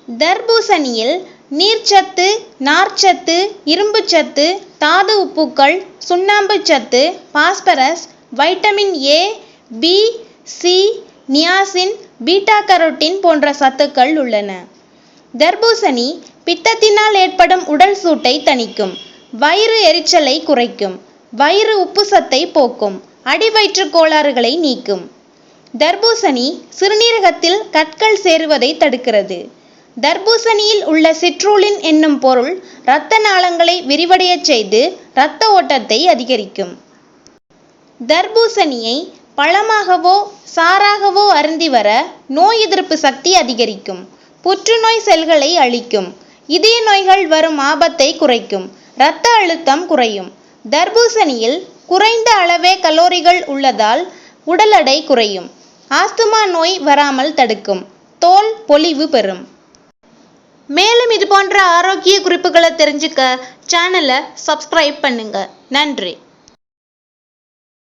தர்பூசணியில் நீர்ச்சத்து, நார்ச்சத்து, இரும்புச்சத்து, தாது உப்புக்கள், சுண்ணாம்பு சத்து, phosphorus, vitamin A, B, C, niacin, beta carotene போன்ற சத்துக்கள் உள்ளன. தர்பூசணி பித்தத்தினால் ஏற்படும் உடல் சூட்டை தணிக்கும், வயிறு எரிச்சலை குறைக்கும், வயிறு உப்புசத்தை போக்கும், அடிவயிற்று கோளாறுகளை நீக்கும். தர்பூசணி சிறுநீரகத்தில் கற்கள் சேருவதை தடுக்கிறது. தர்பூசணியில் உள்ள சிட்ருலின் என்னும் பொருள் இரத்த நாளங்களை விரிவடையச் செய்து இரத்த ஓட்டத்தை அதிகரிக்கும். தர்பூசணியை பழமாகவோ சாறாகவோ அருந்தி வர நோய் எதிர்ப்பு சக்தி அதிகரிக்கும், புற்றுநோய் செல்களை அழிக்கும், இதய நோய்கள் வரும் ஆபத்தை குறைக்கும், இரத்த அழுத்தம் குறையும். தர்பூசணியில் குறைந்த அளவே கலோரிகள் உள்ளதால் உடல் எடை குறையும், ஆஸ்துமா நோய் வராமல் தடுக்கும், தோல் பொலிவு பெறும். மேலும் இது போன்ற ஆரோக்கிய குறிப்புகளை தெரிஞ்சுக்க சேனலை சப்ஸ்கிரைப் பண்ணுங்க. நன்றி.